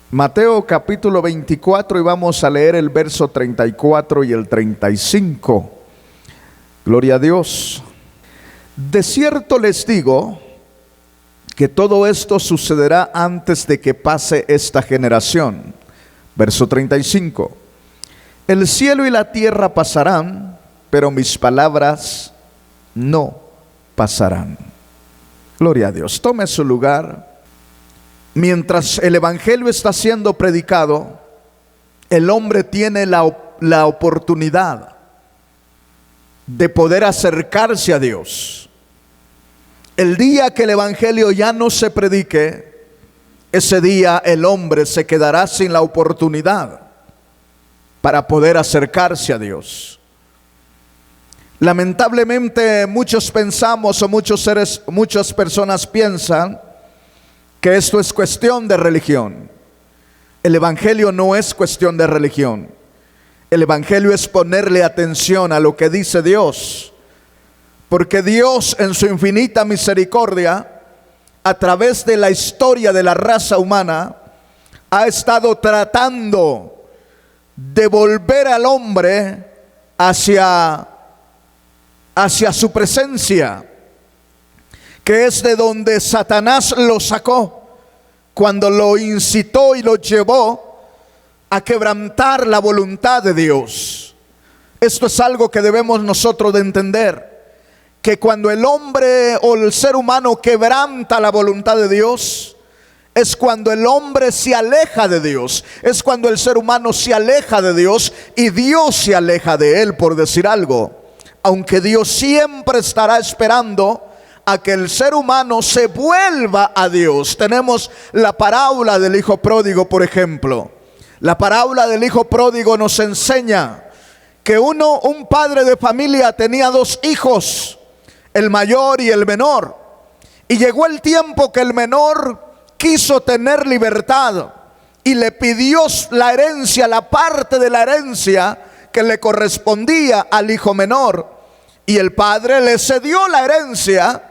Mateo capítulo 24 y vamos a leer el verso 34 y el 35. Gloria a Dios. De cierto les digo que todo esto sucederá antes de que pase esta generación. Verso 35. El cielo y la tierra pasarán, pero mis palabras no pasarán. Gloria a Dios. Tome su lugar. Mientras el evangelio está siendo predicado, el hombre tiene la oportunidad de poder acercarse a Dios. El día que el evangelio ya no se predique, ese día el hombre se quedará sin la oportunidad para poder acercarse a Dios. Lamentablemente muchos pensamos o muchas personas piensan que esto es cuestión de religión. El evangelio no es cuestión de religión. El evangelio es ponerle atención a lo que dice Dios, porque Dios en su infinita misericordia, a través de la historia de la raza humana, ha estado tratando de volver al hombre hacia su presencia, que es de donde Satanás lo sacó cuando lo incitó y lo llevó a quebrantar la voluntad de Dios. Esto es algo que debemos nosotros de entender, que cuando el hombre o el ser humano quebranta la voluntad de Dios, es cuando el hombre se aleja de Dios, es cuando el ser humano se aleja de Dios y Dios se aleja de él, por decir algo. Aunque Dios siempre estará esperando a que el ser humano se vuelva a Dios. Tenemos la parábola del hijo pródigo, por ejemplo. La parábola del hijo pródigo nos enseña que un padre de familia tenía dos hijos, el mayor y el menor. Y llegó el tiempo que el menor quiso tener libertad y le pidió la herencia, la parte de la herencia que le correspondía al hijo menor. Y el padre le cedió la herencia.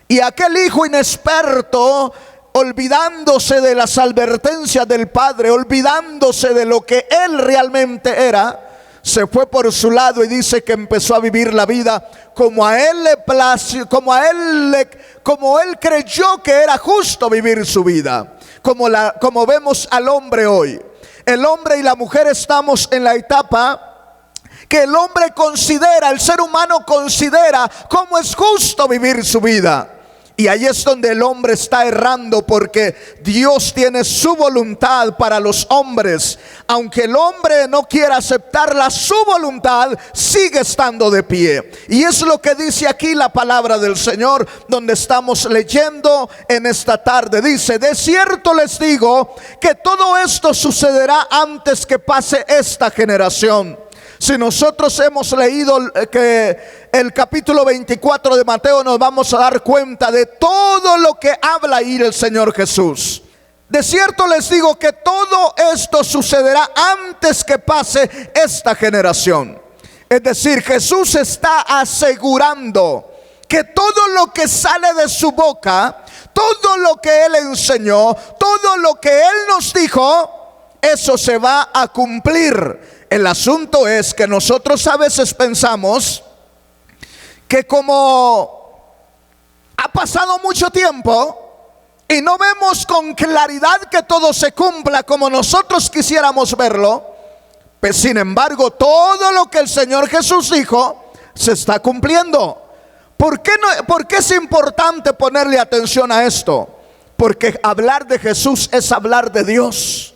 Y aquel hijo inexperto, olvidándose de las advertencias del padre, olvidándose de lo que él realmente era, se fue por su lado y dice que empezó a vivir la vida como a él le plació, como él creyó que era justo vivir su vida, como vemos al hombre hoy. El hombre y la mujer estamos en la etapa que el hombre considera, el ser humano considera cómo es justo vivir su vida. Y ahí es donde el hombre está errando, porque Dios tiene su voluntad para los hombres. Aunque el hombre no quiera aceptarla, su voluntad sigue estando de pie. Y es lo que dice aquí la palabra del Señor, donde estamos leyendo en esta tarde. Dice: de cierto les digo que todo esto sucederá antes que pase esta generación. Si nosotros hemos leído que el capítulo 24 de Mateo, nos vamos a dar cuenta de todo lo que habla ahí el Señor Jesús. De cierto les digo que todo esto sucederá antes que pase esta generación. Es decir, Jesús está asegurando que todo lo que sale de su boca, todo lo que Él enseñó, todo lo que Él nos dijo, eso se va a cumplir. El asunto es que nosotros a veces pensamos que como ha pasado mucho tiempo y no vemos con claridad que todo se cumpla como nosotros quisiéramos verlo, pues sin embargo todo lo que el Señor Jesús dijo se está cumpliendo. ¿Por qué es importante ponerle atención a esto? Porque hablar de Jesús es hablar de Dios.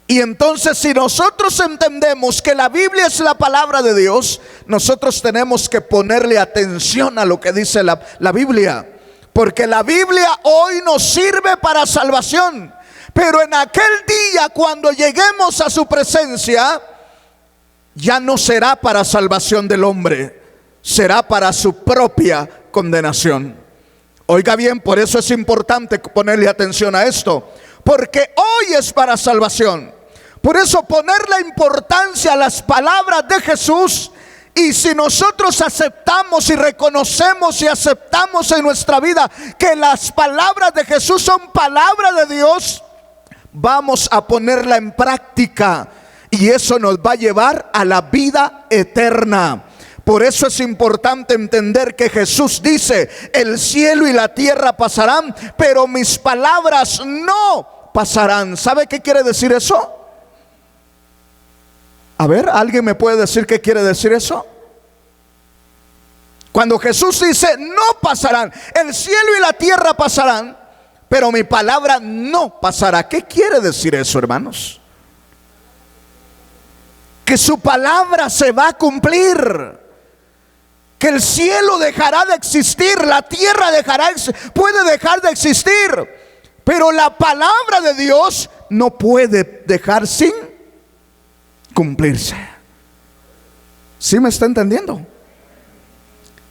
Y entonces, si nosotros entendemos que la Biblia es la palabra de Dios, nosotros tenemos que ponerle atención a lo que dice la Biblia. Porque la Biblia hoy nos sirve para salvación, pero en aquel día, cuando lleguemos a su presencia, ya no será para salvación del hombre, será para su propia condenación. Oiga bien, por eso es importante ponerle atención a esto, porque hoy es para salvación. Por eso poner la importancia a las palabras de Jesús. Y si nosotros aceptamos y reconocemos y aceptamos en nuestra vida que las palabras de Jesús son palabra de Dios, vamos a ponerla en práctica y eso nos va a llevar a la vida eterna. Por eso es importante entender que Jesús dice: el cielo y la tierra pasarán, pero mis palabras no pasarán. ¿Sabe qué quiere decir eso? A ver, ¿alguien me puede decir qué quiere decir eso? Cuando Jesús dice no pasarán, el cielo y la tierra pasarán, pero mi palabra no pasará. ¿Qué quiere decir eso, hermanos? Que su palabra se va a cumplir. Que el cielo dejará de existir, la tierra puede dejar de existir, pero la palabra de Dios no puede dejar sin cumplirse. ¿Sí me está entendiendo?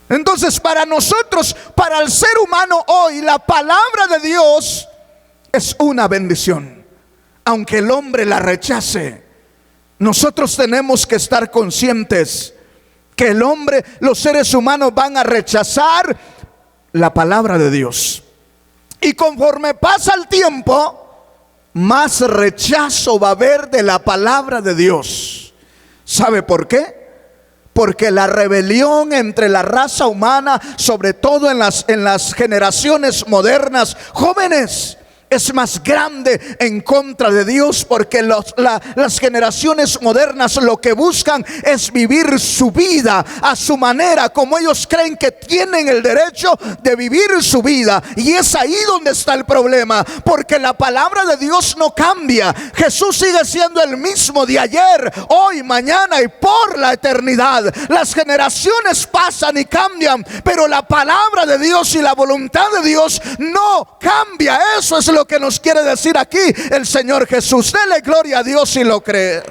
Entonces, para nosotros, para el ser humano hoy, la palabra de Dios es una bendición. Aunque el hombre la rechace, nosotros tenemos que estar conscientes que el hombre, los seres humanos van a rechazar la palabra de Dios. Y conforme pasa el tiempo, más rechazo va a haber de la palabra de Dios. ¿Sabe por qué? Porque la rebelión entre la raza humana, sobre todo en las generaciones modernas, jóvenes, es más grande en contra de Dios, porque las generaciones modernas lo que buscan es vivir su vida a su manera, como ellos creen que tienen el derecho de vivir su vida. Y es ahí donde está el problema, porque la palabra de Dios no cambia. Jesús sigue siendo el mismo de ayer, hoy, mañana y por la eternidad. Las generaciones pasan y cambian, pero la palabra de Dios y la voluntad de Dios no cambia. Eso es lo que nos quiere decir aquí el Señor Jesús. Dele gloria a Dios si lo cree.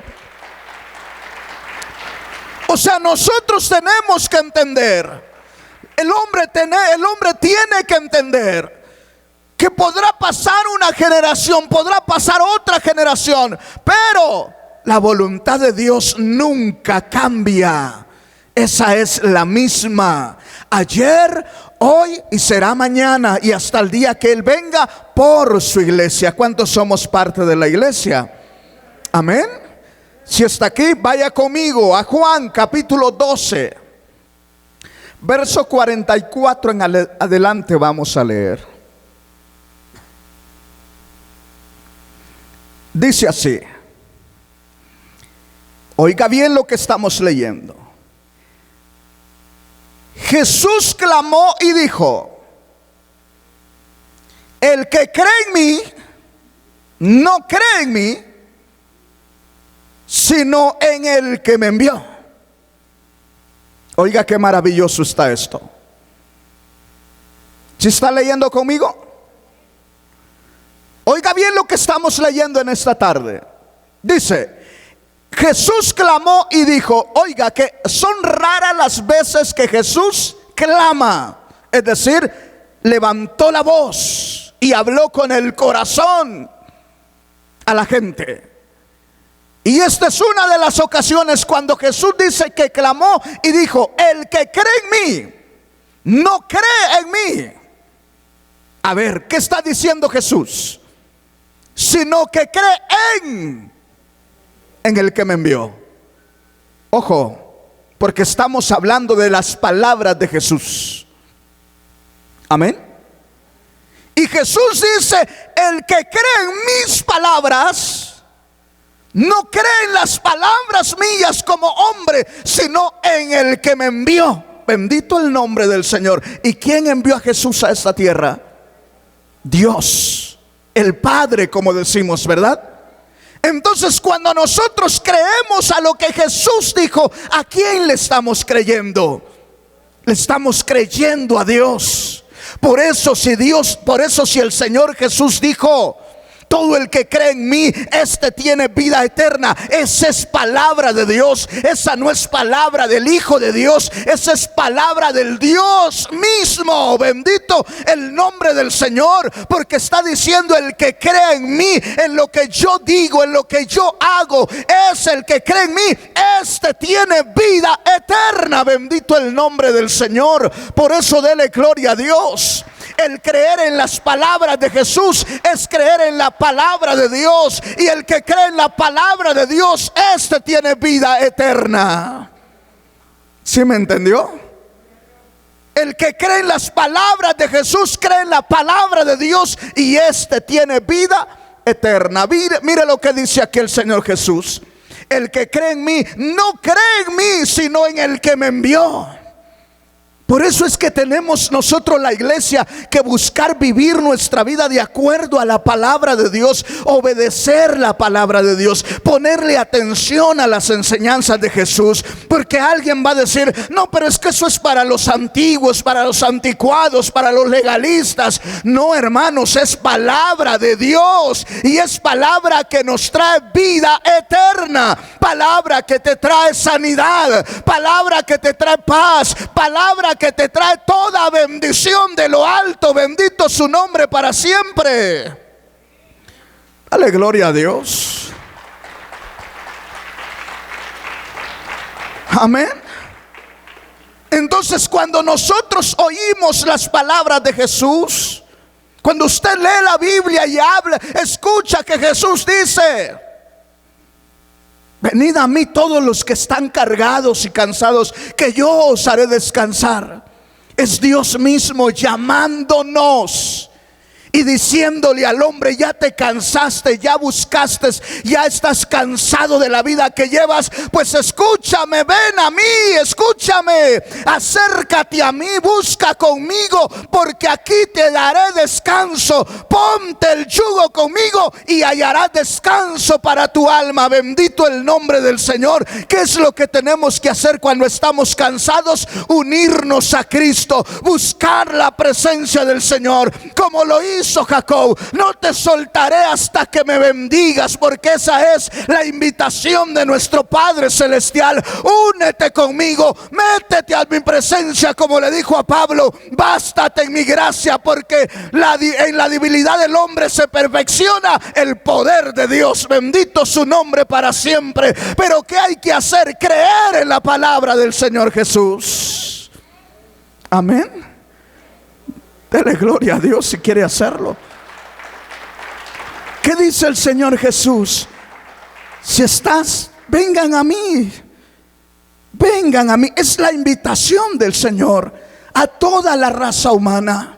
O sea, nosotros tenemos que entender, el hombre tiene que entender que podrá pasar una generación, podrá pasar otra generación, pero la voluntad de Dios nunca cambia. Esa es la misma ayer, hoy y será mañana, y hasta el día que Él venga por su iglesia. ¿Cuántos somos parte de la iglesia? Amén. Si está aquí, vaya conmigo a Juan capítulo 12, verso 44 en adelante vamos a leer. Dice así. Oiga bien lo que estamos leyendo. Jesús clamó y dijo: el que cree en mí, no cree en mí, sino en el que me envió. Oiga qué maravilloso está esto. ¿Sí está leyendo conmigo? Oiga bien lo que estamos leyendo en esta tarde. Dice: Jesús clamó y dijo. Oiga que son raras las veces que Jesús clama. Es decir, levantó la voz y habló con el corazón a la gente. Y esta es una de las ocasiones cuando Jesús dice que clamó y dijo: el que cree en mí, no cree en mí. A ver, ¿qué está diciendo Jesús? Sino que cree en el que me envió. Ojo, porque estamos hablando de las palabras de Jesús. Amén. Y Jesús dice: el que cree en mis palabras, no cree en las palabras mías como hombre, sino en el que me envió. Bendito el nombre del Señor. ¿Y quién envió a Jesús a esta tierra? Dios, el Padre, como decimos, ¿verdad? Entonces, cuando nosotros creemos a lo que Jesús dijo, ¿a quién le estamos creyendo? Le estamos creyendo a Dios. Por eso si el Señor Jesús dijo: todo el que cree en mí, este tiene vida eterna. Esa es palabra de Dios. Esa no es palabra del Hijo de Dios. Esa es palabra del Dios mismo. Bendito el nombre del Señor. Porque está diciendo: el que cree en mí, en lo que yo digo, en lo que yo hago, es el que cree en mí. Este tiene vida eterna. Bendito el nombre del Señor. Por eso dele gloria a Dios. El creer en las palabras de Jesús es creer en la palabra de Dios. Y el que cree en la palabra de Dios, este tiene vida eterna. ¿Sí me entendió? El que cree en las palabras de Jesús, cree en la palabra de Dios, y este tiene vida eterna. Mire lo que dice aquí el Señor Jesús. El que cree en mí, no cree en mí, sino en el que me envió. Por eso es que tenemos nosotros, la iglesia, que buscar vivir nuestra vida de acuerdo a la palabra de Dios, obedecer la palabra de Dios, ponerle atención a las enseñanzas de Jesús. Porque alguien va a decir: no, pero es que eso es para los antiguos, para los anticuados, para los legalistas. No, hermanos, es palabra de Dios, y es palabra que nos trae vida eterna, palabra que te trae sanidad, palabra que te trae paz, palabra que te trae toda bendición de lo alto. Bendito su nombre para siempre. Dale gloria a Dios. Amén. Entonces, cuando nosotros oímos las palabras de Jesús, cuando usted lee la Biblia y habla, escucha que Jesús dice: venid a mí todos los que están cargados y cansados, que yo os haré descansar. Es Dios mismo llamándonos y diciéndole al hombre: ya te cansaste, ya buscaste, ya estás cansado de la vida que llevas. Pues escúchame, ven a mí, escúchame, acércate a mí, busca conmigo, porque aquí te daré descanso. Ponte el yugo conmigo y hallarás descanso para tu alma. Bendito el nombre del Señor. ¿Qué es lo que tenemos que hacer cuando estamos cansados? Unirnos a Cristo, buscar la presencia del Señor, como lo hizo Jacob: no te soltaré hasta que me bendigas, porque esa es la invitación de nuestro Padre Celestial. Únete conmigo, métete a mi presencia, como le dijo a Pablo: bástate en mi gracia, porque en la debilidad del hombre se perfecciona el poder de Dios. Bendito su nombre para siempre. Pero ¿qué hay que hacer? Creer en la palabra del Señor Jesús. Amén. Dele gloria a Dios si quiere hacerlo. ¿Qué dice el Señor Jesús? Si estás, vengan a mí. Vengan a mí. Es la invitación del Señor a toda la raza humana.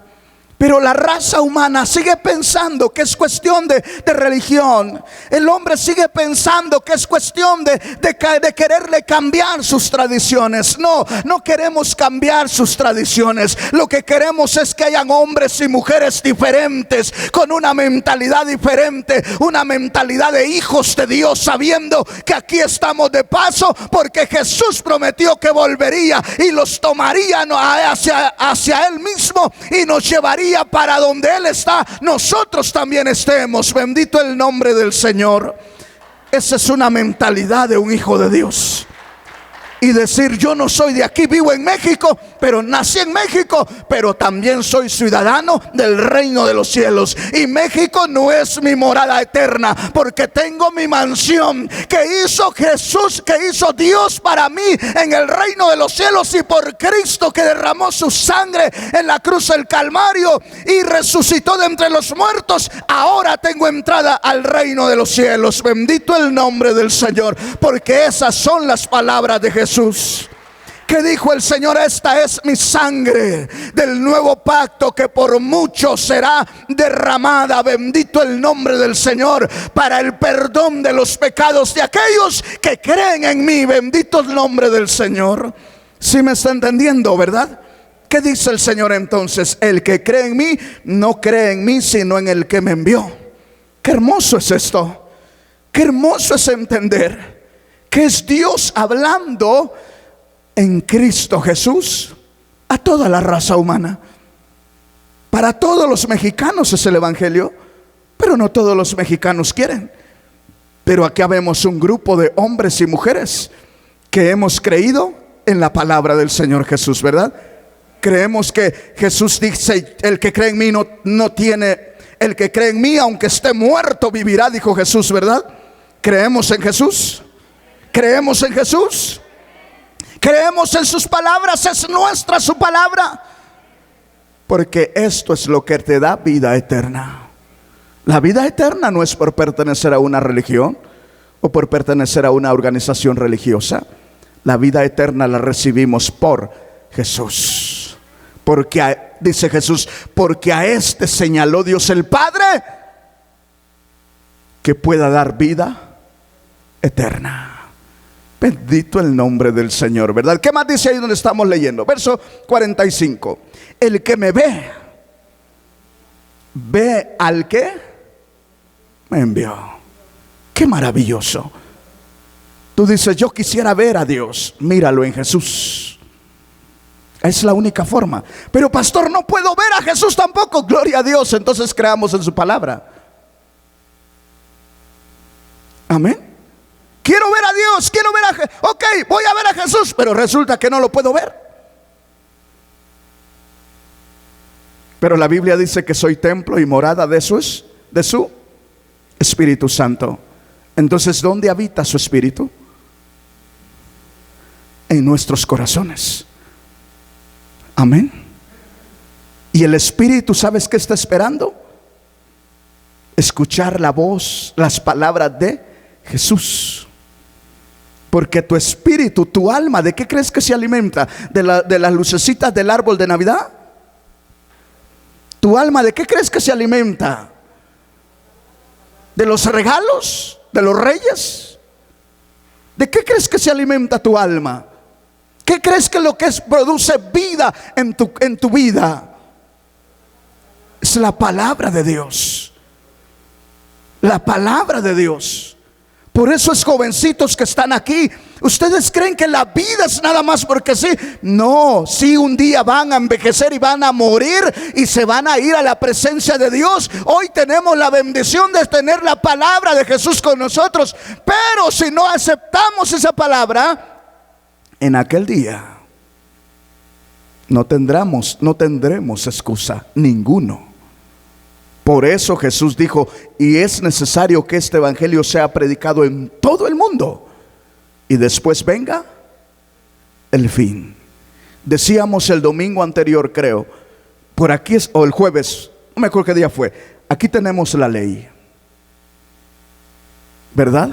Pero la raza humana sigue pensando que es cuestión de religión. El hombre sigue pensando que es cuestión de quererle cambiar sus tradiciones. No queremos cambiar sus tradiciones. Lo que queremos es que hayan hombres y mujeres diferentes, con una mentalidad diferente, una mentalidad de hijos de Dios, sabiendo que aquí estamos de paso, porque Jesús prometió que volvería y los tomaría hacia Él mismo y nos llevaría para donde Él está, nosotros también estemos. Bendito el nombre del Señor. Esa es una mentalidad de un hijo de Dios. Y decir: yo no soy de aquí, vivo en México, pero nací en México, pero también soy ciudadano del reino de los cielos. Y México no es mi morada eterna, porque tengo mi mansión que hizo Jesús, que hizo Dios para mí en el reino de los cielos. Y por Cristo, que derramó su sangre en la cruz del Calvario y resucitó de entre los muertos, ahora tengo entrada al reino de los cielos. Bendito el nombre del Señor, porque esas son las palabras de Jesús. ¿Qué dijo el Señor? Esta es mi sangre del nuevo pacto, que por mucho será derramada. Bendito el nombre del Señor, para el perdón de los pecados de aquellos que creen en mí. Bendito el nombre del Señor. ¿Sí me está entendiendo, verdad? ¿Qué dice el Señor entonces? El que cree en mí, no cree en mí, sino en el que me envió. Qué hermoso es esto. Qué hermoso es entender que es Dios hablando en Cristo Jesús a toda la raza humana. Para todos los mexicanos es el evangelio, pero no todos los mexicanos quieren. Pero aquí vemos un grupo de hombres y mujeres que hemos creído en la palabra del Señor Jesús, ¿verdad? Creemos que Jesús dice: el que cree en mí no tiene, el que cree en mí, aunque esté muerto, vivirá, dijo Jesús, ¿verdad? ¿Creemos en Jesús? ¿Creemos en Jesús? ¿Creemos en sus palabras? ¿Es nuestra su palabra? porque esto es lo que te da vida eterna. La vida eterna no es por pertenecer a una religión o por pertenecer a una organización religiosa. La vida eterna la recibimos por Jesús. Porque dice Jesús, porque a este señaló Dios el Padre que pueda dar vida eterna. Bendito el nombre del Señor, ¿verdad? ¿Qué más dice ahí donde estamos leyendo? Verso 45. El que me ve, ve al que me envió. Qué maravilloso. Tú dices, yo quisiera ver a Dios. Míralo en Jesús. Es la única forma. Pero pastor, no puedo ver a Jesús tampoco. Gloria a Dios. Entonces creamos en su palabra. Amén. Quiero ver a Dios, quiero ver a Jesús. Ok, voy a ver a Jesús, pero resulta que no lo puedo ver. Pero la Biblia dice que soy templo y morada de su Espíritu Santo. Entonces, ¿dónde habita su Espíritu? En nuestros corazones. Amén. Y el Espíritu, ¿sabes qué está esperando? Escuchar la voz, las palabras de Jesús. Porque tu espíritu, tu alma, ¿de qué crees que se alimenta? ¿De las lucecitas del árbol de Navidad? ¿Tu alma de qué crees que se alimenta? ¿De los regalos? ¿De los reyes? ¿De qué crees que se alimenta tu alma? ¿Qué crees que lo que produce vida en tu vida? Es la palabra de Dios. La palabra de Dios. Por eso es jovencitos que están aquí. ¿Ustedes creen que la vida es nada más porque sí? No, sí, un día van a envejecer y van a morir y se van a ir a la presencia de Dios. Hoy tenemos la bendición de tener la palabra de Jesús con nosotros. Pero si no aceptamos esa palabra, en aquel día no tendremos excusa ninguno. Por eso Jesús dijo, y es necesario que este evangelio sea predicado en todo el mundo y después venga el fin. Decíamos el domingo anterior, creo, por aquí o el jueves, no me acuerdo qué día fue. Aquí tenemos la ley, ¿verdad?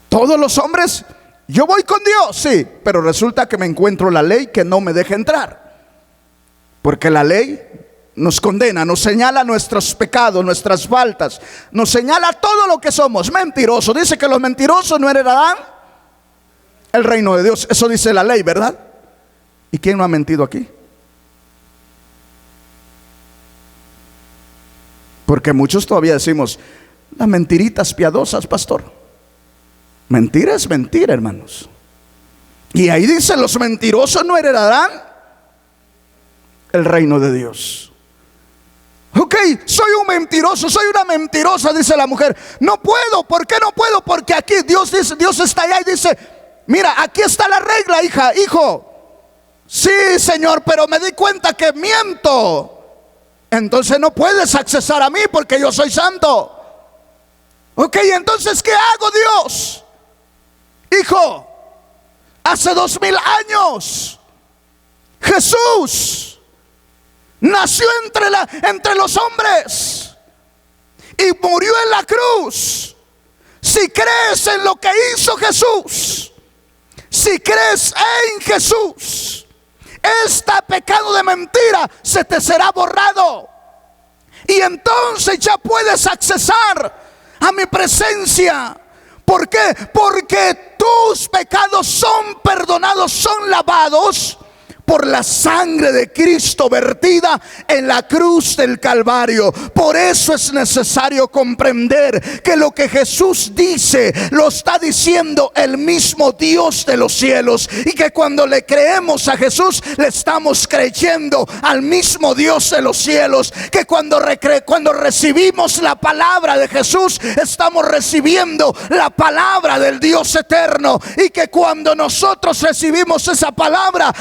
Todos los hombres, yo voy con Dios, sí, pero resulta que me encuentro la ley que no me deja entrar, porque la ley nos condena, nos señala nuestros pecados, nuestras faltas, nos señala todo lo que somos. Mentiroso, dice que los mentirosos no heredarán el reino de Dios. Eso dice la ley, ¿verdad? ¿Y quién no ha mentido aquí? Porque muchos todavía decimos, las mentiritas piadosas, pastor. Mentira es mentira, hermanos. Y ahí dice, los mentirosos no heredarán el reino de Dios. Ok, soy un mentiroso, soy una mentirosa, dice la mujer. No puedo, ¿por qué no puedo? Porque aquí Dios dice, Dios está allá y dice, mira, aquí está la regla, hijo. Sí, Señor, pero me di cuenta que miento. Entonces no puedes accesar a mí porque yo soy santo. Ok, entonces ¿qué hago, Dios? Hijo, hace 2000 años Jesús nació entre los hombres y murió en la cruz. Si crees en lo que hizo Jesús, si crees en Jesús, este pecado de mentira se te será borrado. Y entonces ya puedes accesar a mi presencia. ¿Por qué? Porque tus pecados son perdonados, son lavados por la sangre de Cristo vertida en la cruz del Calvario. Por eso es necesario comprender que lo que Jesús dice lo está diciendo el mismo Dios de los cielos, y que cuando le creemos a Jesús le estamos creyendo al mismo Dios de los cielos, que cuando recibimos la palabra de Jesús estamos recibiendo la palabra del Dios eterno, y que cuando nosotros recibimos esa palabra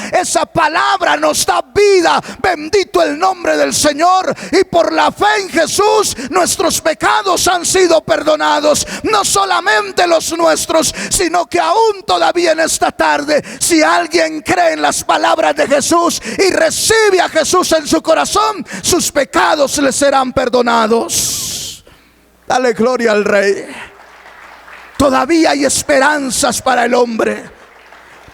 palabra nos da vida. Bendito el nombre del Señor. Y por la fe en Jesús nuestros pecados han sido perdonados. No solamente los nuestros, sino que aún todavía en esta tarde, si alguien cree en las palabras de Jesús y recibe a Jesús en su corazón, sus pecados le serán perdonados. Dale gloria al Rey. Todavía hay esperanzas para el hombre.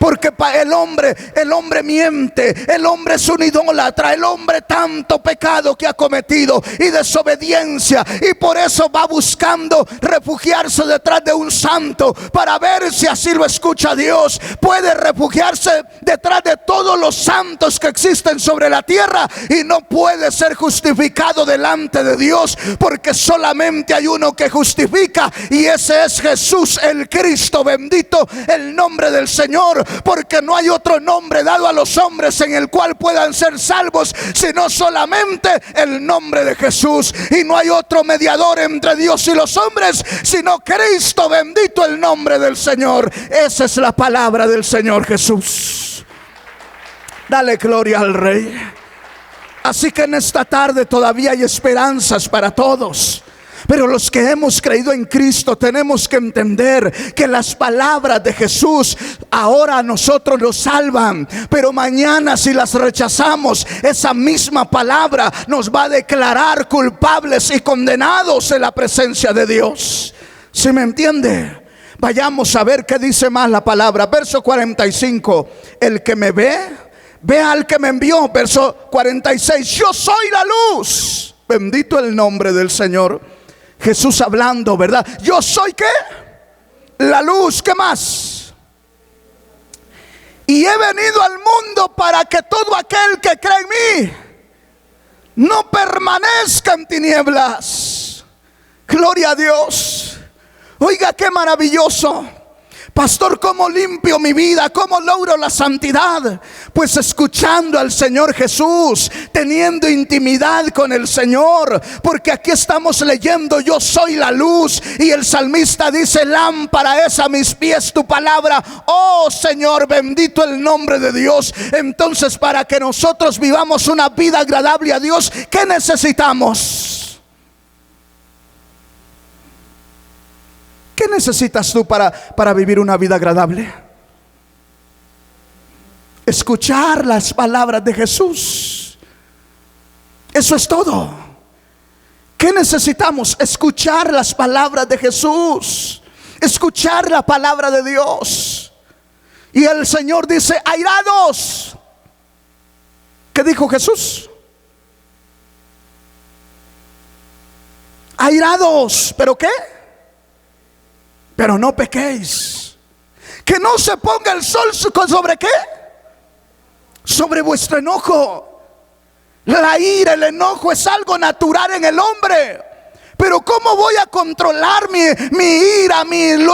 Porque el hombre miente, el hombre es un idólatra, el hombre tanto pecado que ha cometido y desobediencia, y por eso va buscando refugiarse detrás de un santo para ver si así lo escucha Dios. Puede refugiarse detrás de todos los santos que existen sobre la tierra y no puede ser justificado delante de Dios, porque solamente hay uno que justifica, y ese es Jesús el Cristo. Bendito el nombre del Señor. Porque no hay otro nombre dado a los hombres en el cual puedan ser salvos, sino solamente el nombre de Jesús. Y no hay otro mediador entre Dios y los hombres, sino Cristo. Bendito el nombre del Señor. Esa es la palabra del Señor Jesús. Dale gloria al Rey. Así que en esta tarde todavía hay esperanzas para todos. Pero los que hemos creído en Cristo tenemos que entender que las palabras de Jesús ahora a nosotros nos salvan, pero mañana, si las rechazamos, esa misma palabra nos va a declarar culpables y condenados en la presencia de Dios. ¿Sí me entiende? Vayamos a ver qué dice más la palabra. Verso 45: el que me ve al que me envió. Verso 46: yo soy la luz. Bendito el nombre del Señor. Jesús hablando, ¿verdad? Yo soy ¿qué? La luz. ¿Qué más? Y he venido al mundo para que todo aquel que cree en mí no permanezca en tinieblas. Gloria a Dios. Oiga, qué maravilloso. Pastor, ¿cómo limpio mi vida? ¿Cómo logro la santidad? Pues escuchando al Señor Jesús, teniendo intimidad con el Señor. Porque aquí estamos leyendo: yo soy la luz. Y el salmista dice: lámpara es a mis pies tu palabra. Oh Señor, bendito el nombre de Dios. Entonces, para que nosotros vivamos una vida agradable a Dios, ¿qué necesitamos? ¿Qué necesitas tú para vivir una vida agradable? Escuchar las palabras de Jesús. Eso es todo. ¿Qué necesitamos? Escuchar las palabras de Jesús. Escuchar la palabra de Dios. Y el Señor dice: airados. ¿Qué dijo Jesús? Airados. ¿Pero qué? Pero no pequéis. Que no se ponga el sol ¿sobre qué? Sobre vuestro enojo. La ira, el enojo es algo natural en el hombre. Pero ¿cómo voy a controlar mi ira,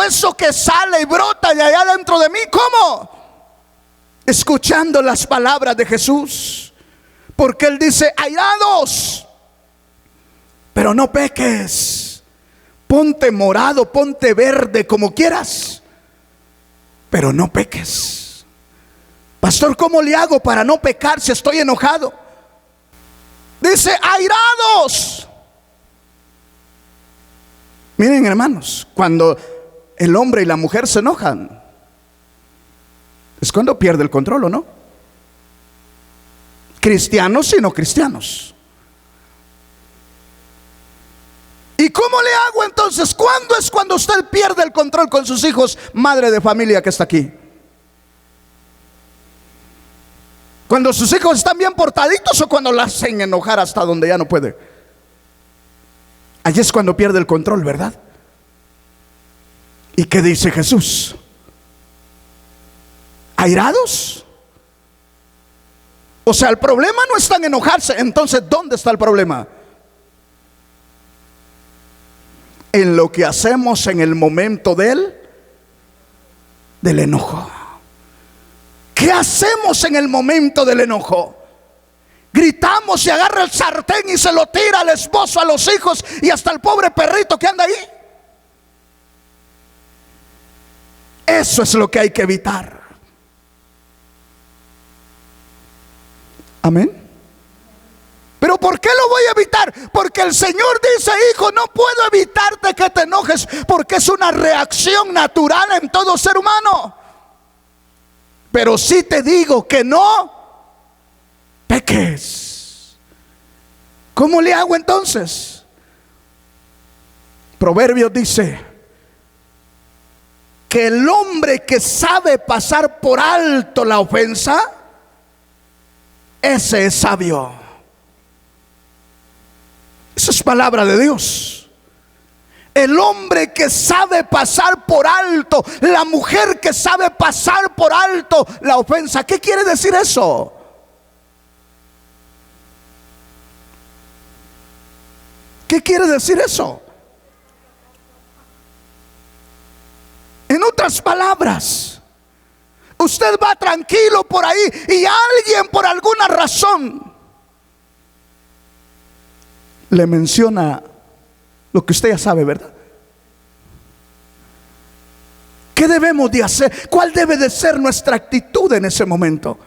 eso que sale y brota de allá dentro de mí? ¿Cómo? Escuchando las palabras de Jesús. Porque Él dice: airados, pero no peques. Ponte morado, ponte verde, como quieras, pero no peques. Pastor, ¿cómo le hago para no pecar si estoy enojado? Dice: airados. Miren, hermanos, cuando el hombre y la mujer se enojan, es cuando pierde el control, ¿o no? Cristianos y no cristianos. ¿Y cómo le hago entonces? ¿Cuándo es cuando usted pierde el control con sus hijos, madre de familia que está aquí? ¿Cuando sus hijos están bien portaditos o cuando la hacen enojar hasta donde ya no puede? Allí es cuando pierde el control, ¿verdad? ¿Y qué dice Jesús? ¿Airados? O sea, el problema no está en enojarse. Entonces, ¿dónde está el problema? En lo que hacemos en el momento del enojo. ¿Qué hacemos en el momento del enojo? Gritamos y agarra el sartén y se lo tira al esposo, a los hijos y hasta al pobre perrito que anda ahí. Eso es lo que hay que evitar. Amén. ¿Pero por qué lo voy a evitar? Porque el Señor dice: hijo, no puedo evitarte que te enojes, porque es una reacción natural en todo ser humano. Pero sí te digo que no peques. ¿Cómo le hago entonces? Proverbios dice que el hombre que sabe pasar por alto la ofensa, ese es sabio. Esa es palabra de Dios. El hombre que sabe pasar por alto, la mujer que sabe pasar por alto la ofensa. ¿Qué quiere decir eso? ¿Qué quiere decir eso? En otras palabras, usted va tranquilo por ahí y alguien por alguna razón le menciona lo que usted ya sabe, ¿verdad? ¿Qué debemos de hacer? ¿Cuál debe de ser nuestra actitud en ese momento?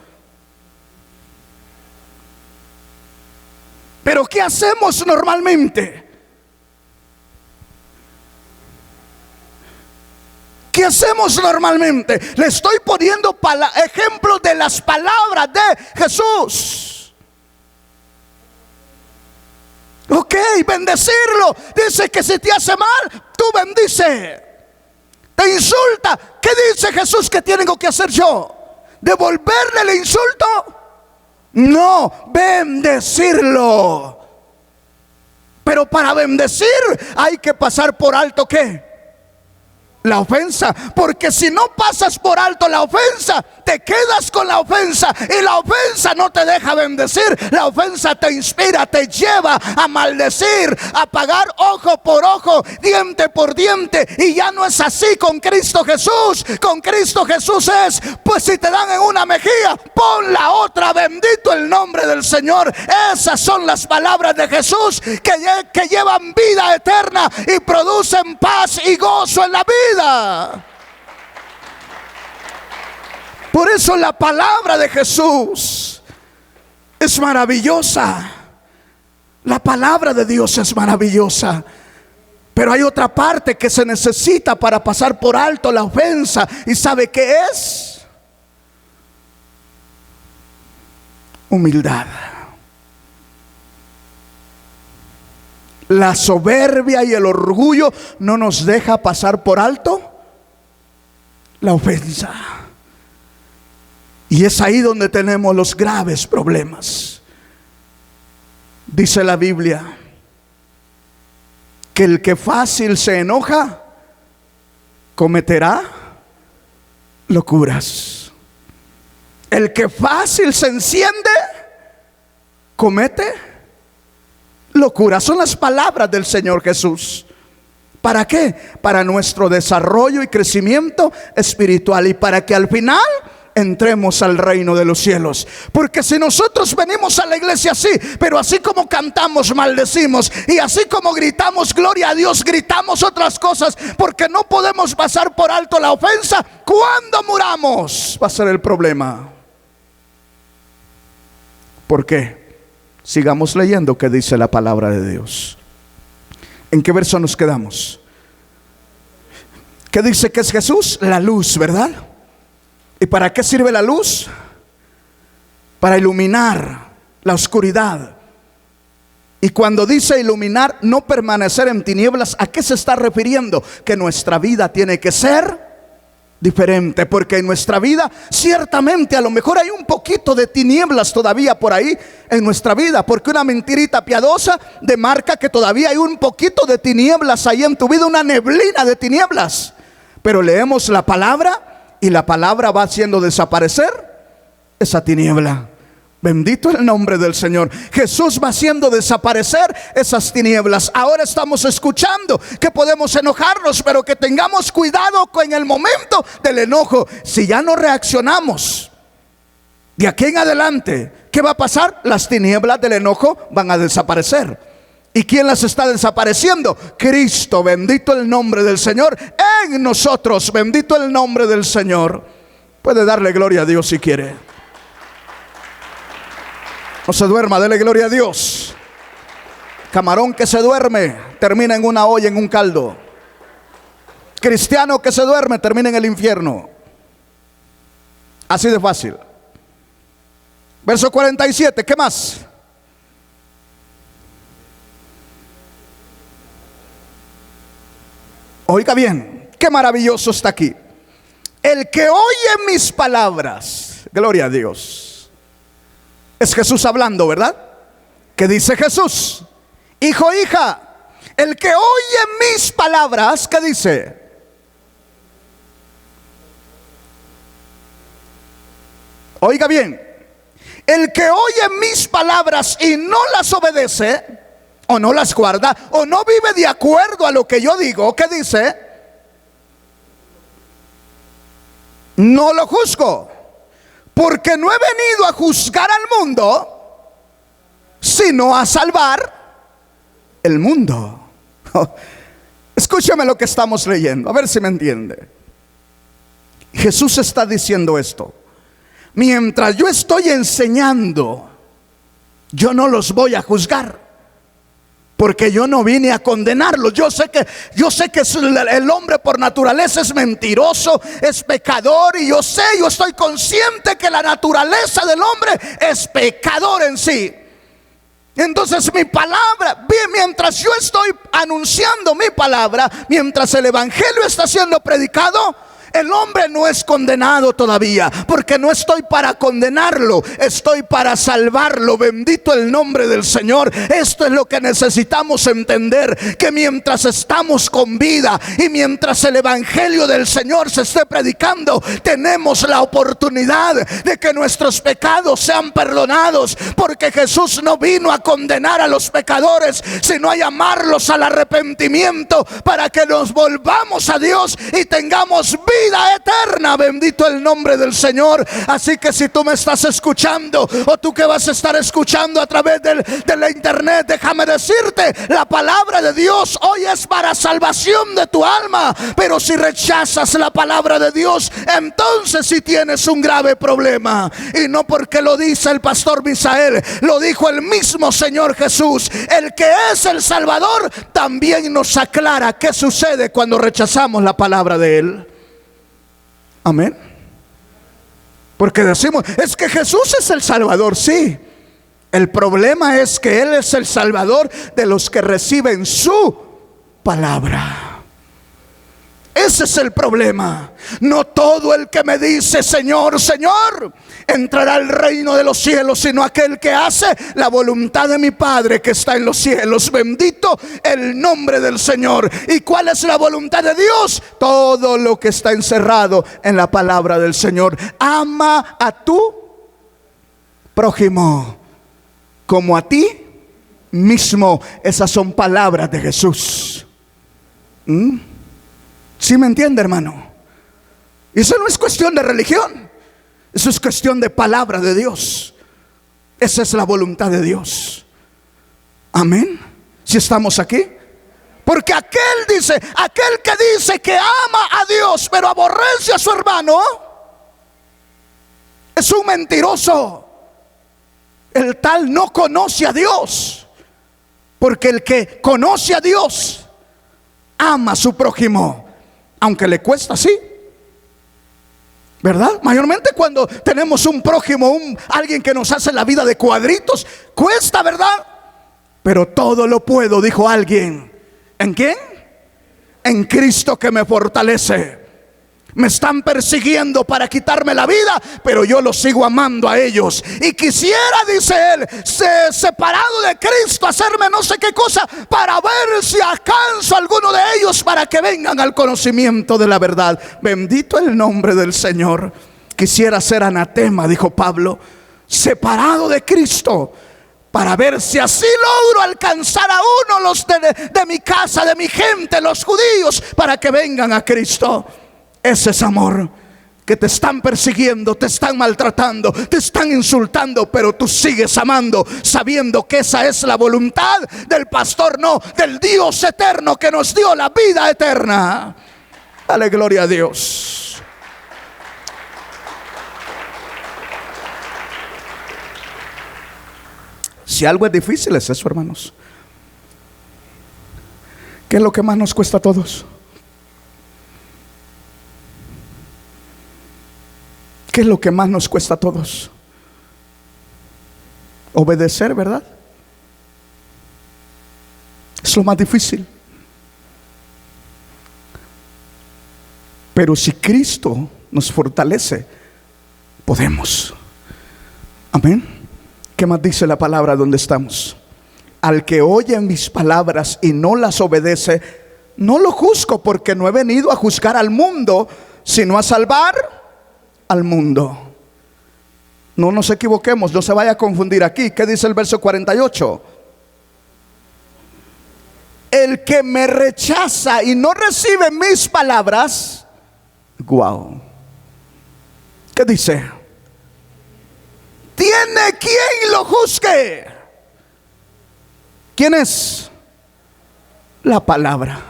Pero ¿qué hacemos normalmente? ¿Qué hacemos normalmente? Le estoy poniendo ejemplos de las palabras de Jesús. Ok, bendecirlo. Dice que si te hace mal, tú bendice. Te insulta. ¿Qué dice Jesús que tengo que hacer yo? ¿Devolverle el insulto? No, bendecirlo. Pero para bendecir hay que pasar por alto ¿qué? La ofensa. Porque si no pasas por alto la ofensa, te quedas con la ofensa, y la ofensa no te deja bendecir. La ofensa te inspira, te lleva a maldecir, a pagar ojo por ojo, diente por diente. Y ya no es así con Cristo Jesús. Con Cristo Jesús es: pues si te dan en una mejilla, pon la otra. Bendito el nombre del Señor. Esas son las palabras de Jesús que llevan vida eterna y producen paz y gozo en la vida. Por eso la palabra de Jesús es maravillosa. La palabra de Dios es maravillosa. Pero hay otra parte que se necesita para pasar por alto la ofensa. ¿Y sabe qué es? Humildad. La soberbia y el orgullo no nos deja pasar por alto la ofensa. Y es ahí donde tenemos los graves problemas. Dice la Biblia que el que fácil se enoja cometerá locuras. El que fácil se enciende comete locura. Son las palabras del Señor Jesús. ¿Para qué? Para nuestro desarrollo y crecimiento espiritual, y para que al final entremos al reino de los cielos. Porque si nosotros venimos a la iglesia así, pero así como cantamos, maldecimos, y así como gritamos gloria a Dios, gritamos otras cosas, porque no podemos pasar por alto la ofensa, cuando muramos va a ser el problema. ¿Por qué? Sigamos leyendo qué dice la palabra de Dios. ¿En qué verso nos quedamos? ¿Qué dice que es Jesús? La luz, ¿verdad? ¿Y para qué sirve la luz? Para iluminar la oscuridad. Y cuando dice iluminar, no permanecer en tinieblas, ¿a qué se está refiriendo? Que nuestra vida tiene que ser diferente, porque en nuestra vida ciertamente a lo mejor hay un poquito de tinieblas todavía por ahí en nuestra vida, porque una mentirita piadosa demarca que todavía hay un poquito de tinieblas ahí en tu vida, una neblina de tinieblas. Pero leemos la palabra y la palabra va haciendo desaparecer esa tiniebla. Bendito el nombre del Señor. Jesús va haciendo desaparecer esas tinieblas. Ahora estamos escuchando que podemos enojarnos, pero que tengamos cuidado con el momento del enojo. Si ya no reaccionamos, de aquí en adelante, ¿qué va a pasar? Las tinieblas del enojo van a desaparecer. ¿Y quién las está desapareciendo? Cristo. Bendito el nombre del Señor en nosotros. Bendito el nombre del Señor. Puede darle gloria a Dios si quiere. No se duerma, dele gloria a Dios. Camarón que se duerme termina en una olla, en un caldo. Cristiano que se duerme termina en el infierno. Así de fácil. Verso 47, ¿qué más? Oiga bien, qué maravilloso está aquí. El que oye mis palabras, gloria a Dios. Es Jesús hablando, ¿verdad? ¿Qué dice Jesús? Hijo, hija, el que oye mis palabras, ¿qué dice? Oiga bien, el que oye mis palabras y no las obedece, o no las guarda, o no vive de acuerdo a lo que yo digo, ¿qué dice? No lo juzgo, porque no he venido a juzgar al mundo, sino a salvar el mundo. Escúchame lo que estamos leyendo, a ver si me entiende. Jesús está diciendo esto: mientras yo estoy enseñando, yo no los voy a juzgar, porque yo no vine a condenarlos. Yo sé que el hombre por naturaleza es mentiroso, es pecador, y yo estoy consciente que la naturaleza del hombre es pecador en sí. Entonces mi palabra, mientras yo estoy anunciando mi palabra, mientras el evangelio está siendo predicado, el hombre no es condenado todavía, porque no estoy para condenarlo, estoy para salvarlo. Bendito el nombre del Señor. Esto es lo que necesitamos entender, que mientras estamos con vida y mientras el evangelio del Señor se esté predicando, tenemos la oportunidad de que nuestros pecados sean perdonados, porque Jesús no vino a condenar a los pecadores, sino a llamarlos al arrepentimiento, para que nos volvamos a Dios y tengamos vida eterna. Bendito el nombre del Señor. Así que si tú me estás escuchando, o tú que vas a estar escuchando a través de la internet, déjame decirte, la palabra de Dios hoy es para salvación de tu alma. Pero si rechazas la palabra de Dios, entonces sí tienes un grave problema. Y no porque lo dice el pastor Misael, lo dijo el mismo Señor Jesús. El que es el Salvador también nos aclara qué sucede cuando rechazamos la palabra de Él. Amén. Porque decimos, es que Jesús es el Salvador. Sí, el problema es que Él es el Salvador de los que reciben su palabra. Ese es el problema. No todo el que me dice Señor, Señor, entrará al reino de los cielos, sino aquel que hace la voluntad de mi Padre que está en los cielos. Bendito el nombre del Señor. ¿Y cuál es la voluntad de Dios? Todo lo que está encerrado en la palabra del Señor. Ama a tu prójimo como a ti mismo. Esas son palabras de Jesús. ¿Sí me entiende, hermano? Eso no es cuestión de religión, eso es cuestión de palabra de Dios. Esa es la voluntad de Dios. Amén. Si estamos aquí, porque aquel que dice que ama a Dios pero aborrece a su hermano, es un mentiroso. El tal no conoce a Dios, porque el que conoce a Dios ama a su prójimo, aunque le cuesta, sí, ¿verdad? Mayormente cuando tenemos un prójimo, alguien que nos hace la vida de cuadritos, cuesta, ¿verdad? Pero todo lo puedo, dijo alguien. ¿En quién? En Cristo que me fortalece. Me están persiguiendo para quitarme la vida, pero yo los sigo amando a ellos. Y quisiera, dice él, separado de Cristo, hacerme no sé qué cosa, para ver si alcanzo a alguno de ellos, para que vengan al conocimiento de la verdad. Bendito el nombre del Señor. Quisiera ser anatema, dijo Pablo, separado de Cristo, para ver si así logro alcanzar a uno, los de mi casa, de mi gente, los judíos, para que vengan a Cristo. Ese es amor. Que te están persiguiendo, te están maltratando, te están insultando, pero tú sigues amando, sabiendo que esa es la voluntad del pastor, no, del Dios eterno que nos dio la vida eterna. Dale gloria a Dios. si algo es difícil es eso, hermanos. ¿Qué es lo que más nos cuesta a todos? ¿Qué es lo que más nos cuesta a todos? Obedecer, ¿verdad? Es lo más difícil. Pero si Cristo nos fortalece, podemos. Amén. ¿Qué más dice la palabra donde estamos? Al que oye mis palabras y no las obedece, no lo juzgo, porque no he venido a juzgar al mundo, sino a salvar al mundo. No nos equivoquemos, no se vaya a confundir aquí. ¿Qué dice el verso 48? El que me rechaza y no recibe mis palabras, guau, ¿qué dice? Tiene quien lo juzgue. ¿Quién es? La palabra.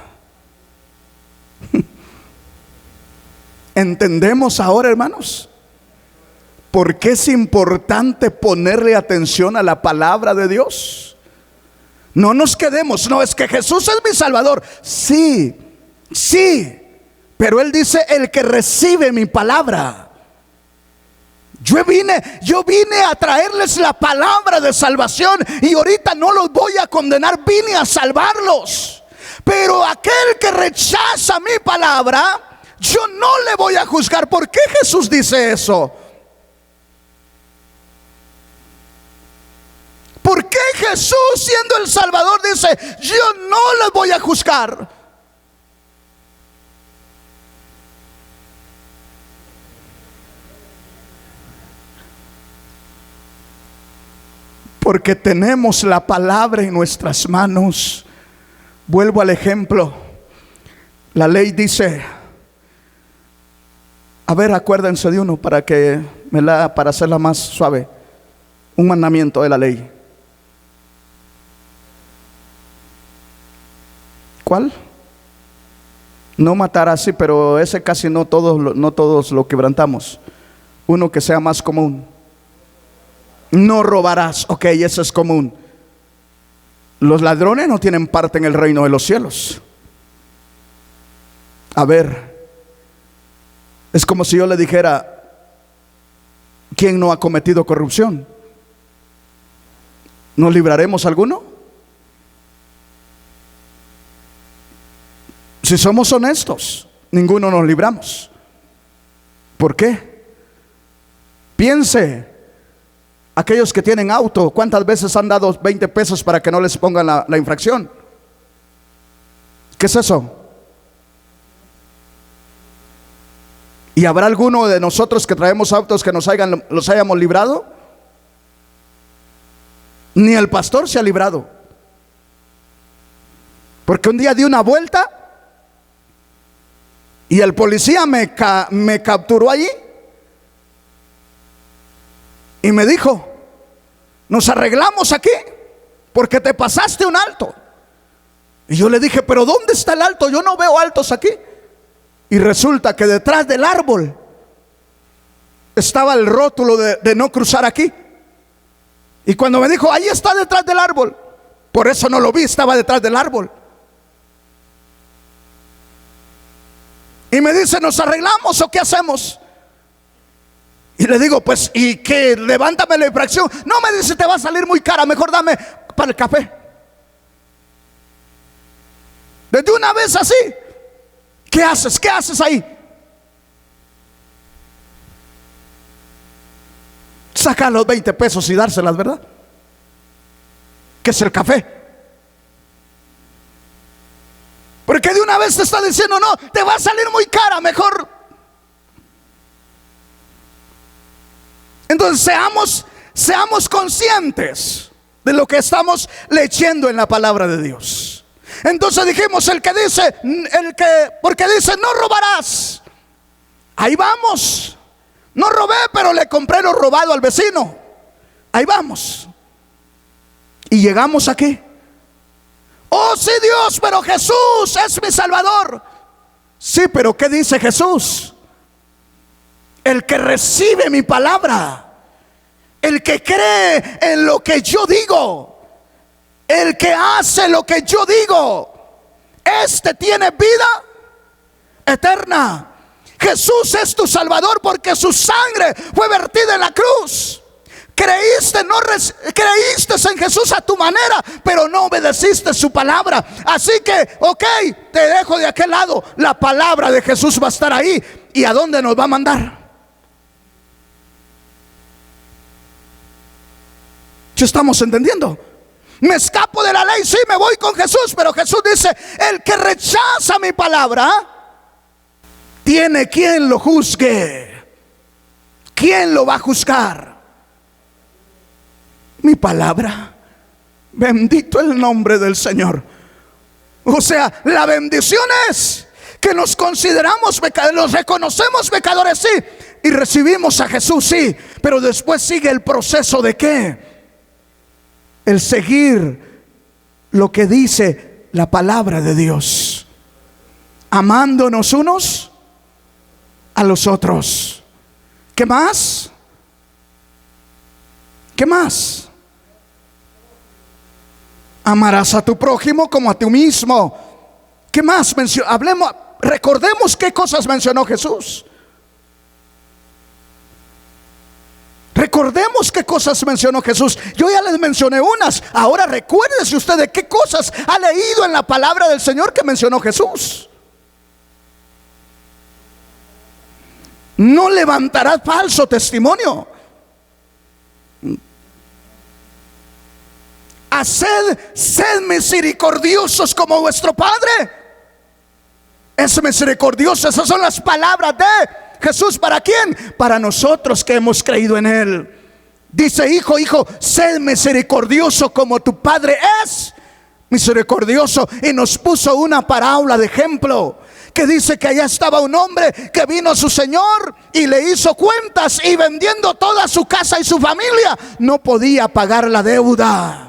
¿Entendemos ahora, hermanos, por qué es importante ponerle atención a la palabra de Dios? No nos quedemos, no, es que Jesús es mi Salvador. Sí, sí, pero Él dice, el que recibe mi palabra. Yo vine a traerles la palabra de salvación, y ahorita no los voy a condenar, vine a salvarlos. Pero aquel que rechaza mi palabra, yo no le voy a juzgar. ¿Por qué Jesús dice eso? ¿Por qué Jesús, siendo el Salvador, dice, yo no les voy a juzgar? Porque tenemos la palabra en nuestras manos. Vuelvo al ejemplo. La ley dice, a ver, acuérdense de uno para para hacerla más suave. Un mandamiento de la ley. ¿Cuál? No matarás, sí, pero ese casi no todos lo quebrantamos. Uno que sea más común. No robarás, ok, eso es común. Los ladrones no tienen parte en el reino de los cielos. A ver, es como si yo le dijera, ¿quién no ha cometido corrupción? ¿Nos libraremos alguno? Si somos honestos, ninguno nos libramos. ¿Por qué? Piense, aquellos que tienen auto, ¿cuántas veces han dado 20 pesos para que no les pongan la infracción? ¿Qué es eso? ¿Y habrá alguno de nosotros que traemos autos que los hayamos librado? Ni el pastor se ha librado. Porque un día di una vuelta y el policía me capturó allí y me dijo, nos arreglamos aquí porque te pasaste un alto. Y yo le dije, pero ¿dónde está el alto? Yo no veo altos aquí. Y resulta que detrás del árbol estaba el rótulo de no cruzar aquí. Y cuando me dijo, ahí está detrás del árbol, por eso no lo vi, estaba detrás del árbol. Y me dice, ¿nos arreglamos o qué hacemos? Y le digo, pues, ¿y qué? Levántame la infracción. No, me dice, te va a salir muy cara, mejor dame para el café. Desde una vez así. ¿Qué haces? ¿Qué haces ahí? Sacar los 20 pesos y dárselas, ¿verdad? ¿Qué es el café? Porque de una vez te está diciendo, no, te va a salir muy cara, mejor. Entonces seamos conscientes de lo que estamos leyendo en la palabra de Dios. Entonces dijimos, porque dice, no robarás. Ahí vamos. No robé, pero le compré lo robado al vecino. Ahí vamos. Y llegamos aquí. Oh, sí, Dios, pero Jesús es mi Salvador. Sí, pero ¿qué dice Jesús? El que recibe mi palabra El que cree en lo que yo digo, el que hace lo que yo digo, este tiene vida eterna. Jesús es tu Salvador porque su sangre fue vertida en la cruz. Creíste en Jesús a tu manera, pero no obedeciste su palabra. Así que, ok, te dejo de aquel lado. La palabra de Jesús va a estar ahí. ¿Y a dónde nos va a mandar? ¿Sí estamos entendiendo? Me escapo de la ley, sí, me voy con Jesús, pero Jesús dice: el que rechaza mi palabra, tiene quien lo juzgue. ¿Quién lo va a juzgar? Mi palabra. Bendito el nombre del Señor. O sea, la bendición es que nos consideramos pecadores, nos reconocemos pecadores, sí, y recibimos a Jesús, sí, pero después sigue el proceso de ¿qué? El seguir lo que dice la palabra de Dios, amándonos unos a los otros. ¿Qué más? ¿Qué más? Amarás a tu prójimo como a ti mismo. ¿Qué más hablemos? Recordemos qué cosas mencionó Jesús. Recordemos qué cosas mencionó Jesús. Yo ya les mencioné unas. Ahora recuérdese usted de qué cosas ha leído en la palabra del Señor que mencionó Jesús. No levantarás falso testimonio. Sed misericordiosos como vuestro Padre es misericordioso. Esas son las palabras de Jesús. ¿Para quién? Para nosotros que hemos creído en Él. Dice: hijo, sed misericordioso como tu Padre es misericordioso. Y nos puso una parábola de ejemplo que dice que allá estaba un hombre que vino a su señor y le hizo cuentas, y vendiendo toda su casa y su familia no podía pagar la deuda.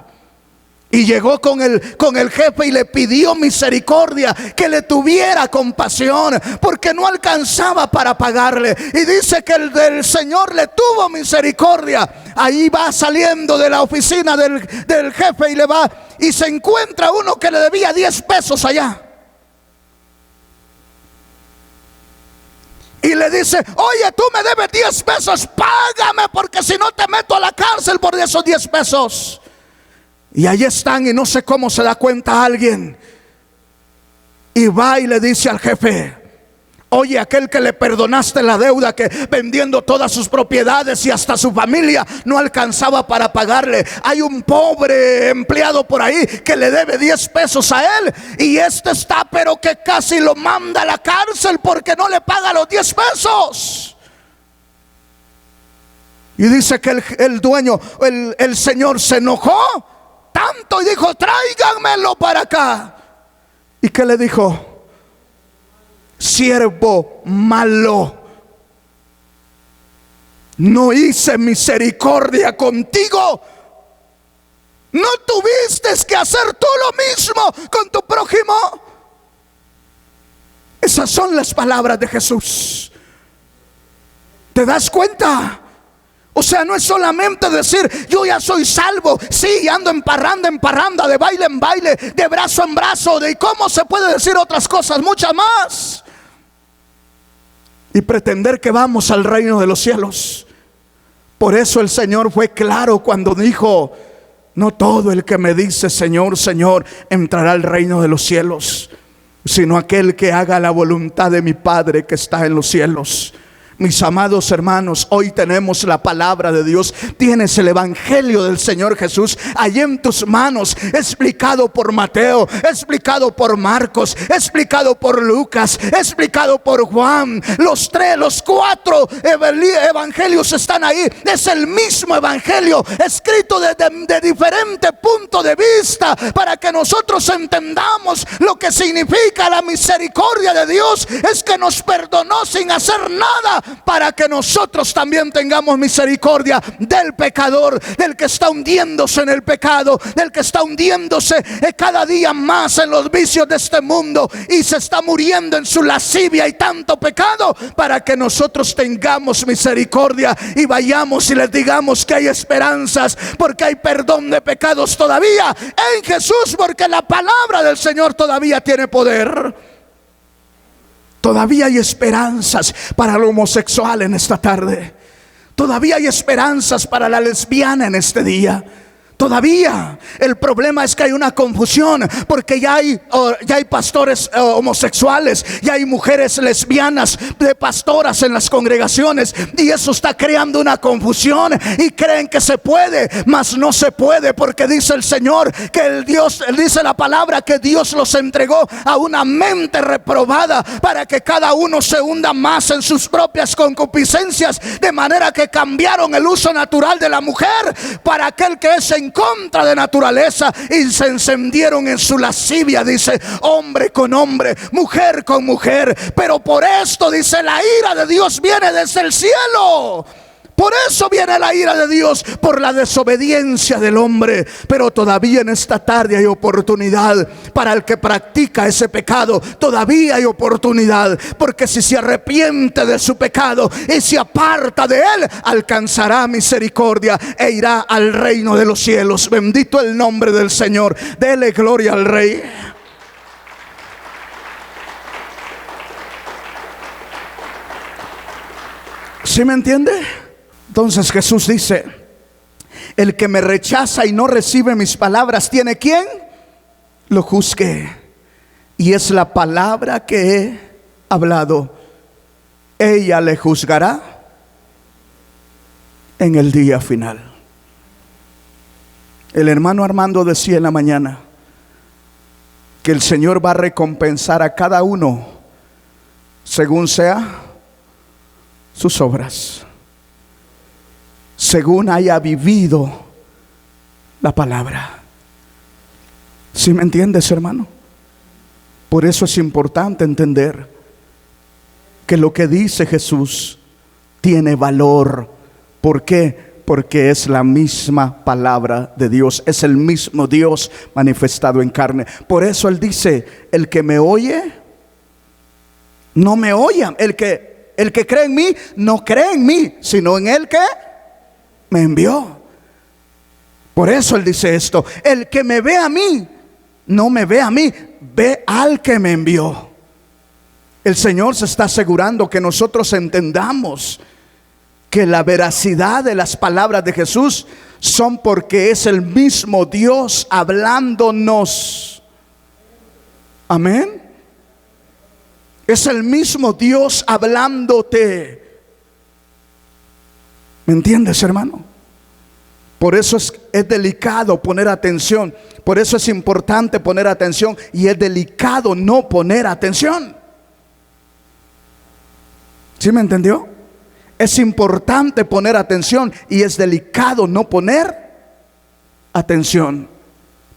Y llegó con el jefe y le pidió misericordia, que le tuviera compasión, porque no alcanzaba para pagarle. Y dice que el Señor le tuvo misericordia. Ahí va saliendo de la oficina del jefe y se encuentra uno que le debía 10 pesos allá. Y le dice: oye, tú me debes 10 pesos, págame, porque si no te meto a la cárcel por esos 10 pesos. Y ahí están, y no sé cómo se da cuenta alguien, y va y le dice al jefe: oye, aquel que le perdonaste la deuda, que vendiendo todas sus propiedades y hasta su familia no alcanzaba para pagarle, hay un pobre empleado por ahí que le debe 10 pesos a él, y este está pero que casi lo manda a la cárcel porque no le paga los 10 pesos. Y dice que el dueño, el señor, se enojó tanto y dijo: tráiganmelo para acá. ¿Y qué le dijo? Siervo malo, no hice misericordia contigo. ¿No tuviste que hacer tú lo mismo con tu prójimo? Esas son las palabras de Jesús. ¿Te das cuenta? O sea, no es solamente decir: yo ya soy salvo, sí, ando en parranda, de baile en baile, de brazo en brazo, de cómo se puede decir otras cosas, muchas más, y pretender que vamos al reino de los cielos. Por eso el Señor fue claro cuando dijo: no todo el que me dice Señor, Señor entrará al reino de los cielos, sino aquel que haga la voluntad de mi Padre que está en los cielos. Mis amados hermanos, hoy tenemos la palabra de Dios. Tienes el evangelio del Señor Jesús allí en tus manos, explicado por Mateo, explicado por Marcos, explicado por Lucas, explicado por Juan. Los 4 evangelios están ahí. Es el mismo evangelio, escrito de diferente punto de vista, para que nosotros entendamos lo que significa la misericordia de Dios. Es que nos perdonó sin hacer nada para que nosotros también tengamos misericordia del pecador, del que está hundiéndose en el pecado, del que está hundiéndose cada día más en los vicios de este mundo y se está muriendo en su lascivia y tanto pecado, para que nosotros tengamos misericordia y vayamos y les digamos que hay esperanzas, porque hay perdón de pecados todavía en Jesús, porque la palabra del Señor todavía tiene poder. Todavía hay esperanzas para el homosexual en esta tarde. Todavía hay esperanzas para la lesbiana en este día. Todavía el problema es que hay una confusión, porque ya hay pastores homosexuales, ya hay mujeres lesbianas de pastoras en las congregaciones, y eso está creando una confusión y creen que se puede, mas no se puede, porque dice el Señor que dice la palabra que Dios los entregó a una mente reprobada para que cada uno se hunda más en sus propias concupiscencias, de manera que cambiaron el uso natural de la mujer para aquel que es en contra de naturaleza, y se encendieron en su lascivia, dice, hombre con hombre, mujer con mujer. Pero por esto, dice, la ira de Dios viene desde el cielo. Por eso viene la ira de Dios, por la desobediencia del hombre. Pero todavía en esta tarde hay oportunidad para el que practica ese pecado. Todavía hay oportunidad, porque si se arrepiente de su pecado y se aparta de él, alcanzará misericordia e irá al reino de los cielos. Bendito el nombre del Señor. Dele gloria al Rey. ¿Sí me entiende? Entonces Jesús dice: el que me rechaza y no recibe mis palabras, ¿tiene quien lo juzgue? Y es la palabra que he hablado. Ella le juzgará en el día final. El hermano Armando decía en la mañana que el Señor va a recompensar a cada uno según sea sus obras, según haya vivido la palabra. ¿Sí me entiendes, hermano? Por eso es importante entender que lo que dice Jesús tiene valor. ¿Por qué? Porque es la misma palabra de Dios, es el mismo Dios manifestado en carne. Por eso Él dice: el que me oye, no me oye. El que cree en mí, no cree en mí, sino en el que me envió. Por eso Él dice esto: el que me ve a mí, no me ve a mí, ve al que me envió. El Señor se está asegurando que nosotros entendamos que la veracidad de las palabras de Jesús son porque es el mismo Dios hablándonos. Amén. Es el mismo Dios hablándote. ¿Me entiendes, hermano? Por eso es delicado poner atención. Por eso es importante poner atención, y es delicado no poner atención. ¿Sí me entendió? Es importante poner atención y es delicado no poner atención.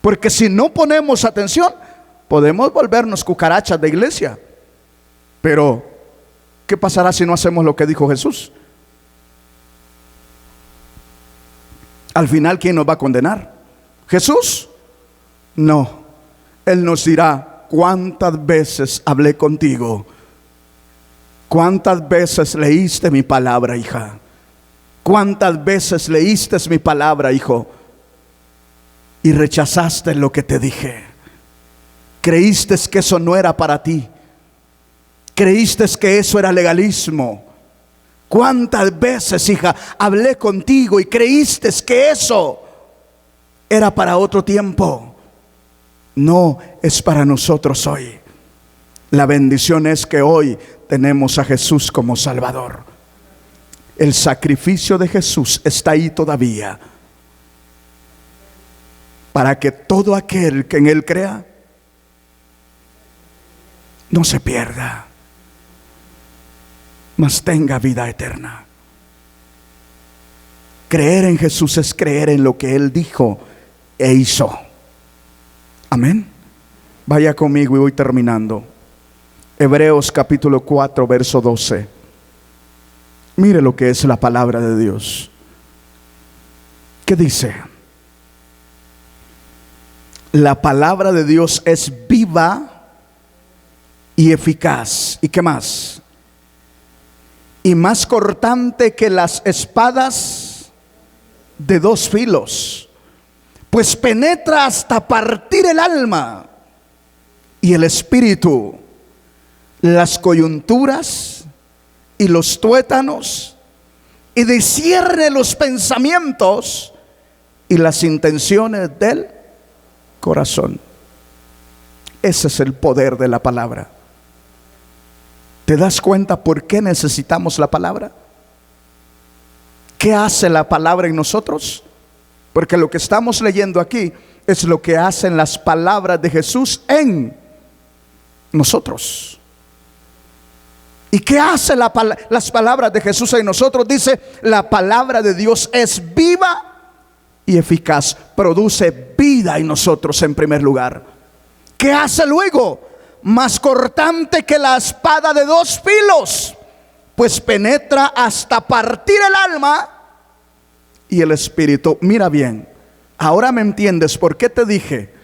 Porque si no ponemos atención, podemos volvernos cucarachas de iglesia. Pero ¿qué pasará si no hacemos lo que dijo Jesús? Al final, ¿quién nos va a condenar? ¿Jesús? No. Él nos dirá: ¿cuántas veces hablé contigo? ¿Cuántas veces leíste mi palabra, hija? ¿Cuántas veces leíste mi palabra, hijo? Y rechazaste lo que te dije. Creíste que eso no era para ti. Creíste que eso era legalismo. ¿Cuántas veces, hija, hablé contigo y creíste que eso era para otro tiempo? No, es para nosotros hoy. La bendición es que hoy tenemos a Jesús como Salvador. El sacrificio de Jesús está ahí todavía, para que todo aquel que en Él crea no se pierda, mas tenga vida eterna. Creer en Jesús es creer en lo que Él dijo e hizo. Amén. Vaya conmigo y voy terminando. Hebreos capítulo 4, verso 12. Mire lo que es la palabra de Dios. ¿Qué dice? La palabra de Dios es viva y eficaz. ¿Y qué más? Y más cortante que las espadas de dos filos, pues penetra hasta partir el alma y el espíritu, las coyunturas y los tuétanos, y discierne los pensamientos y las intenciones del corazón. Ese es el poder de la palabra. ¿Te das cuenta por qué necesitamos la palabra? ¿Qué hace la palabra en nosotros? Porque lo que estamos leyendo aquí es lo que hacen las palabras de Jesús en nosotros. ¿Y qué hace las palabras de Jesús en nosotros? Dice, la palabra de Dios es viva y eficaz. Produce vida en nosotros en primer lugar. ¿Qué hace luego? Más cortante que la espada de dos filos, pues penetra hasta partir el alma y el espíritu. Mira bien, ahora me entiendes por qué te dije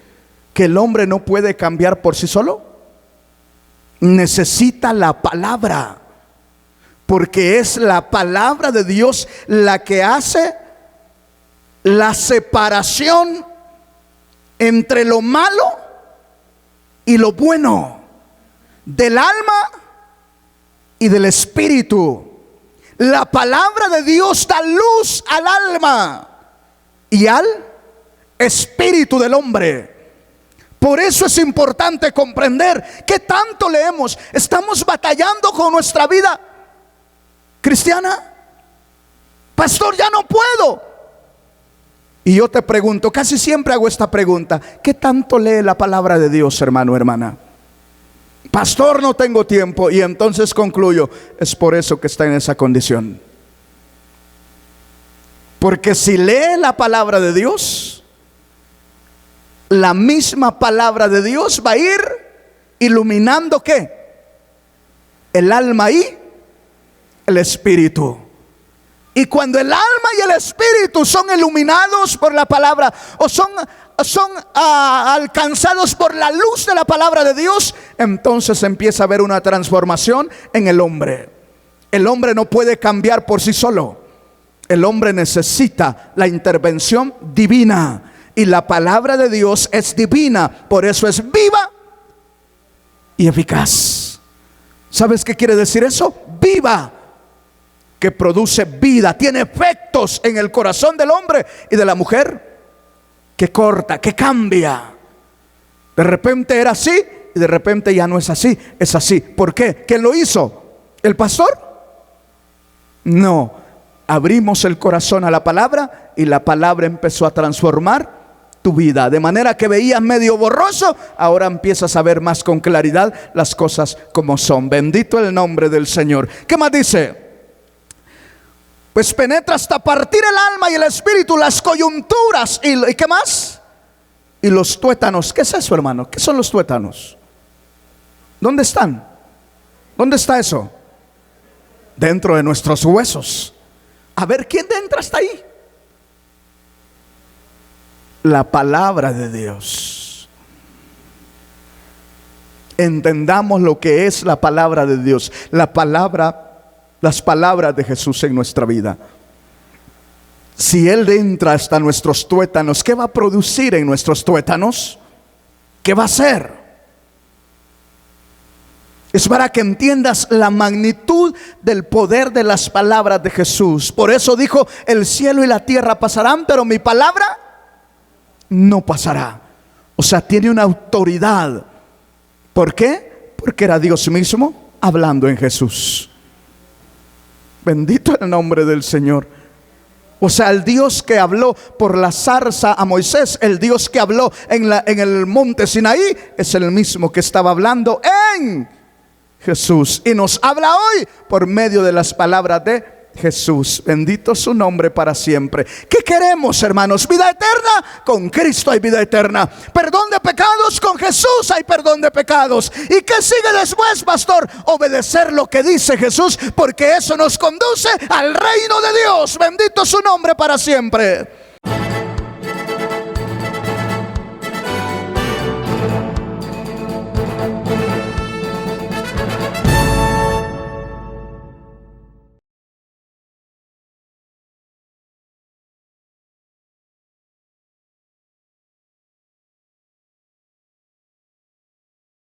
que el hombre no puede cambiar por sí solo. Necesita la palabra, porque es la palabra de Dios la que hace la separación entre lo malo y lo bueno, del alma y del espíritu. La palabra de Dios da luz al alma y al espíritu del hombre. Por eso es importante comprender que tanto leemos. Estamos batallando con nuestra vida cristiana. Pastor, ya no puedo. Y yo te pregunto, casi siempre hago esta pregunta: ¿qué tanto lee la palabra de Dios, hermano, hermana? Pastor, no tengo tiempo. Y entonces concluyo, es por eso que está en esa condición. Porque si lee la palabra de Dios, la misma palabra de Dios va a ir iluminando ¿qué? El alma y el espíritu. Y cuando el alma y el espíritu son iluminados por la palabra, o son alcanzados por la luz de la palabra de Dios, entonces empieza a haber una transformación en el hombre. El hombre no puede cambiar por sí solo. El hombre necesita la intervención divina. Y la palabra de Dios es divina, por eso es viva y eficaz. ¿Sabes qué quiere decir eso? Viva, que produce vida, tiene efectos en el corazón del hombre y de la mujer, que corta, que cambia. De repente era así y de repente ya no es así, es así. ¿Por qué? ¿Quién lo hizo? ¿El pastor? No, abrimos el corazón a la palabra y la palabra empezó a transformar tu vida, de manera que veías medio borroso, ahora empiezas a ver más con claridad las cosas como son. Bendito el nombre del Señor. ¿Qué más dice? Pues penetra hasta partir el alma y el espíritu, las coyunturas y ¿qué más? Y los tuétanos. ¿Qué es eso, hermano? ¿Qué son los tuétanos? ¿Dónde están? ¿Dónde está eso? Dentro de nuestros huesos. A ver, ¿quién entra hasta ahí? La palabra de Dios. Entendamos lo que es la palabra de Dios. La palabra, las palabras de Jesús en nuestra vida. Si Él entra hasta nuestros tuétanos, ¿qué va a producir en nuestros tuétanos? ¿Qué va a hacer? Es para que entiendas la magnitud del poder de las palabras de Jesús. Por eso dijo, el cielo y la tierra pasarán, pero mi palabra no pasará. O sea, tiene una autoridad. ¿Por qué? Porque era Dios mismo hablando en Jesús. Bendito el nombre del Señor. O sea, el Dios que habló por la zarza a Moisés, el Dios que habló en el monte Sinaí, es el mismo que estaba hablando en Jesús. Y nos habla hoy por medio de las palabras de Jesús, bendito su nombre para siempre. ¿Qué queremos, hermanos? Vida eterna. Con Cristo hay vida eterna. Perdón de pecados. Con Jesús hay perdón de pecados. ¿Y qué sigue después, pastor? Obedecer lo que dice Jesús, porque eso nos conduce al reino de Dios. Bendito su nombre para siempre.